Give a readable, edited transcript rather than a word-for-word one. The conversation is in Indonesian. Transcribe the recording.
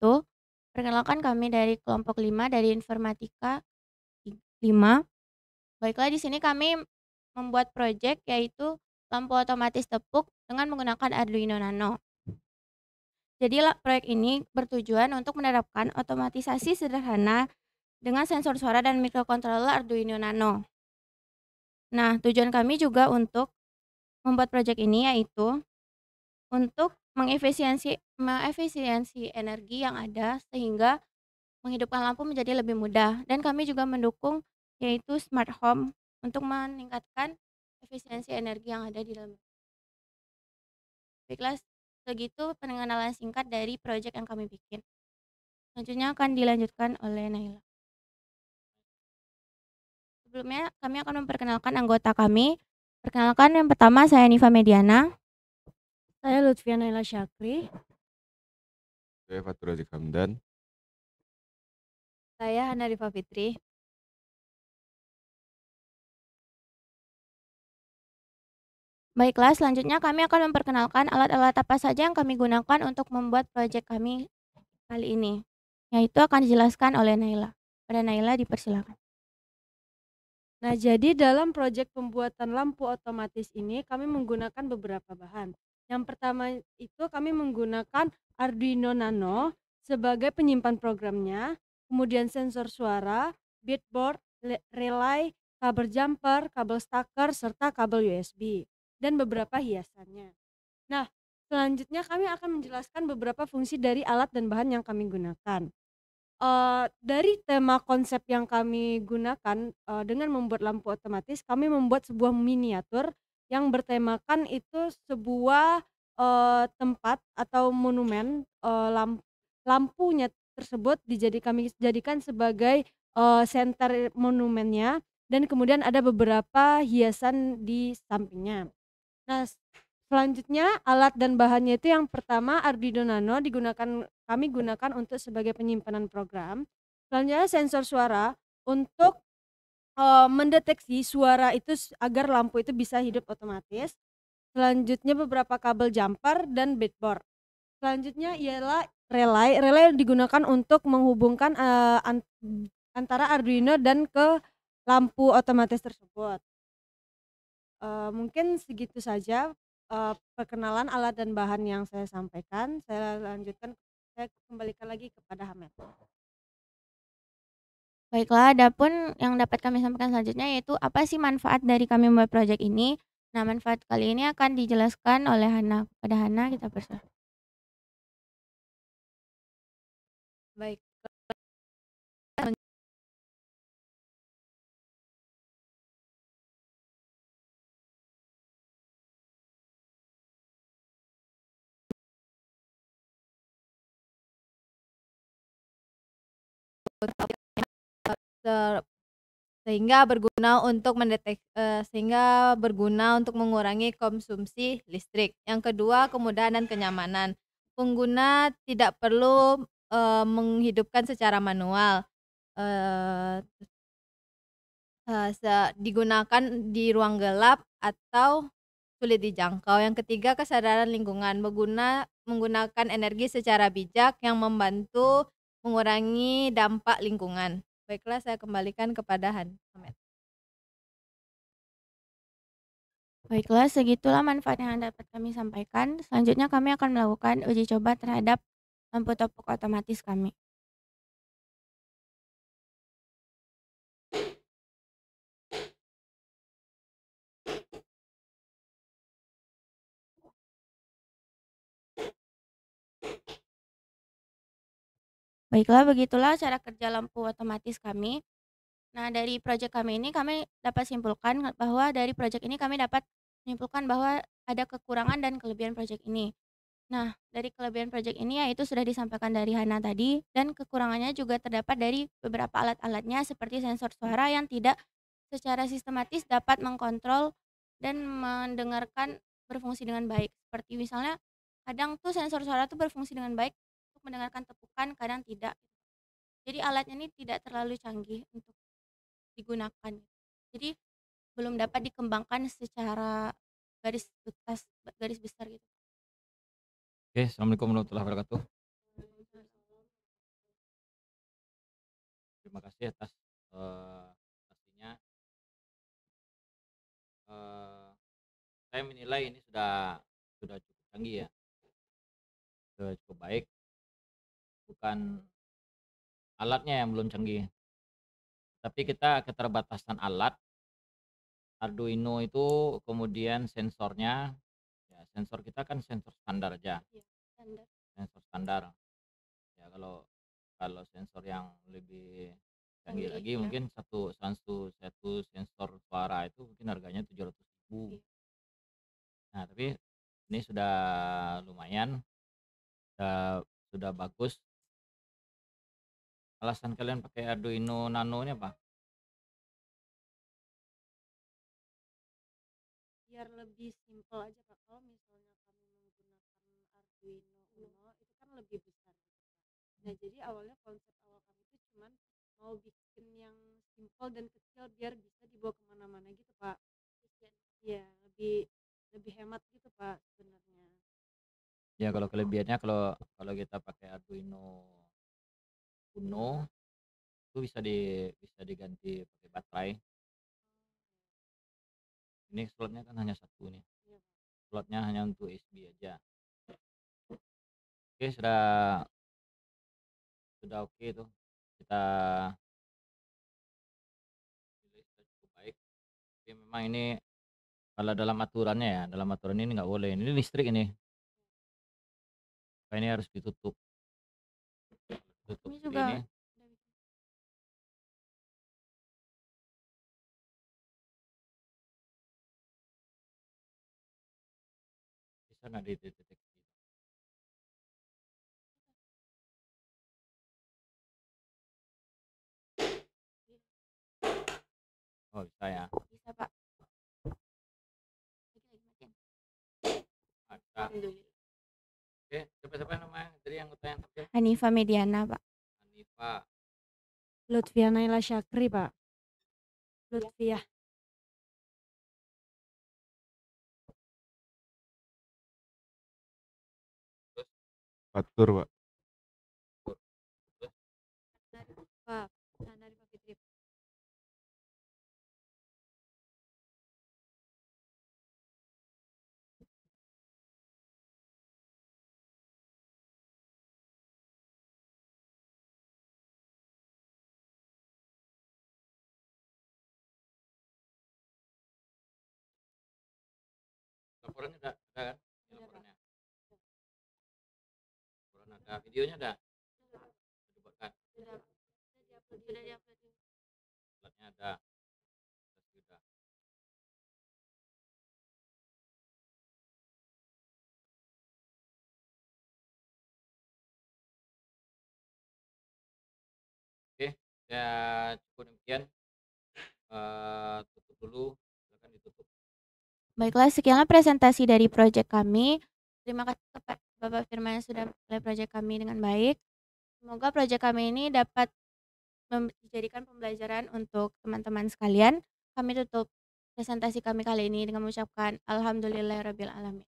wabarakatuh. Perkenalkan kami dari kelompok 5 dari Informatika 5. Baiklah, di sini kami membuat proyek yaitu lampu otomatis tepuk dengan menggunakan Arduino Nano. Jadi proyek ini bertujuan untuk menerapkan otomatisasi sederhana dengan sensor suara dan microcontroller Arduino Nano. Nah, tujuan kami juga untuk membuat proyek ini yaitu untuk mengefisiensi energi yang ada sehingga menghidupkan lampu menjadi lebih mudah, dan kami juga mendukung yaitu smart home untuk meningkatkan efisiensi energi yang ada di dalam. Baiklah, segitu pengenalan singkat dari proyek yang kami bikin. Selanjutnya akan dilanjutkan oleh Naila. Sebelumnya kami akan memperkenalkan anggota kami. Perkenalkan, yang pertama saya Niva Mediana. Saya Lutfia Naila Syakri. Saya Fatur Razik Hamdan. Saya Hana Rifa Fitri. Baiklah, selanjutnya kami akan memperkenalkan alat-alat apa saja yang kami gunakan untuk membuat proyek kami kali ini. Yaitu akan dijelaskan oleh Naila. Pada Naila dipersilakan. Nah, jadi dalam proyek pembuatan lampu otomatis ini kami menggunakan beberapa bahan. Yang pertama itu kami menggunakan Arduino Nano sebagai penyimpan programnya, kemudian sensor suara, breadboard, relay, kabel jumper, kabel stacker, serta kabel USB, dan beberapa hiasannya. Nah, selanjutnya kami akan menjelaskan beberapa fungsi dari alat dan bahan yang kami gunakan. Dari tema konsep yang kami gunakan, dengan membuat lampu otomatis, kami membuat sebuah miniatur yang bertemakan itu sebuah, tempat atau monumen, lampunya tersebut kami jadikan sebagai, senter monumennya, dan kemudian ada beberapa hiasan di sampingnya. Nah, selanjutnya alat dan bahannya itu yang pertama Arduino Nano kami gunakan untuk sebagai penyimpanan program. Selanjutnya sensor suara untuk, mendeteksi suara itu agar lampu itu bisa hidup otomatis. Selanjutnya beberapa kabel jumper dan breadboard. Selanjutnya ialah relay. Relay digunakan untuk menghubungkan, antara Arduino dan ke lampu otomatis tersebut. Mungkin segitu saja, perkenalan alat dan bahan yang saya sampaikan. Saya kembalikan lagi kepada Hamed. Baiklah, adapun yang dapat kami sampaikan selanjutnya yaitu apa sih manfaat dari kami membuat proyek ini. Nah, manfaat kali ini akan dijelaskan oleh Hana. Pada Hana kita persilakan. Baik. Sehingga berguna untuk mengurangi konsumsi listrik. Yang kedua, kemudahan dan kenyamanan. Pengguna tidak perlu menghidupkan secara manual. Eh, Digunakan di ruang gelap atau sulit dijangkau. Yang ketiga, kesadaran lingkungan. Menggunakan energi secara bijak yang membantu mengurangi dampak lingkungan. Baiklah, saya kembalikan kepada Hamed. Baiklah, segitulah manfaat yang dapat kami sampaikan. Selanjutnya kami akan melakukan uji coba terhadap lampu tepuk otomatis kami. Baiklah, begitulah cara kerja lampu otomatis kami. Nah, dari proyek kami ini kami dapat simpulkan bahwa dari proyek ini kami dapat menyimpulkan bahwa ada kekurangan dan kelebihan proyek ini. Nah, dari kelebihan proyek ini yaitu sudah disampaikan dari Hana tadi, dan kekurangannya juga terdapat dari beberapa alat-alatnya seperti sensor suara yang tidak secara sistematis dapat mengkontrol dan mendengarkan berfungsi dengan baik. Seperti misalnya kadang tuh sensor suara tuh berfungsi dengan baik untuk mendengarkan tepukan, kadang tidak. Jadi alatnya ini tidak terlalu canggih untuk digunakan. Jadi belum dapat dikembangkan secara garis besar gitu. Oke, assalamualaikum warahmatullahi wabarakatuh. terima kasih atas pastinya. Eh, saya menilai ini sudah cukup canggih ya, sudah cukup baik. Bukan alatnya yang belum canggih, tapi kita keterbatasan alat. Arduino itu kemudian sensornya, ya sensor kita kan sensor standar aja, Iya, standar. sensor standar. Ya kalau kalau sensor yang lebih canggih Canggih, lagi ya. mungkin satu sensor suara itu mungkin harganya 700.000. Iya. Nah, tapi ini sudah lumayan, sudah bagus. Alasan kalian pakai Arduino Nano ini apa? Biar lebih simpel aja Pak. Kalau misalnya kami menggunakan Arduino Uno itu kan lebih besar gitu Pak. Nah jadi awalnya konsep awal kami itu cuman mau bikin yang simpel dan kecil biar bisa dibawa kemana-mana gitu Pak. Iya lebih lebih hemat gitu Pak sebenarnya. Ya kalau kelebihannya, kalau kalau kita pakai Arduino Uno itu bisa diganti pakai baterai. Ini slotnya kan hanya satu nih. Iya Pak. Slotnya hanya untuk USB aja. Oke, sudah oke itu. Kita pilih sudah cukup baik. Tapi memang ini kalau dalam aturannya ya, dalam aturan ini nggak boleh. Ini listrik ini. Ini harus ditutup. Tutup Kami seperti juga ini. Bisa nggak dideteksi? Oh bisa ya. bisa Pak. Lagi matiin. Ada. Alhamdulillah. Oke, siapa namanya? Tadi yang tanya terakhir. Hanifa Mediana Pak. Hanifa. Lutfia Naila Syakri Pak. Lutfia. Fatur, Pak. Pak, dari Pak Fitri. Laporannya ada kan? Ini Ada, laporannya. Laporan ada, videonya ada. Dibuatkan. Sudah diupload. Alatnya ada. Sudah. Oke, ya cukup demikian. Tutup dulu, silakan ditutup. Baiklah, sekianlah presentasi dari proyek kami. Terima kasih kepada Bapak Firman yang sudah mulai proyek kami dengan baik. Semoga proyek kami ini dapat dijadikan pembelajaran untuk teman-teman sekalian. Kami tutup presentasi kami kali ini dengan mengucapkan alhamdulillahirabbil alamin.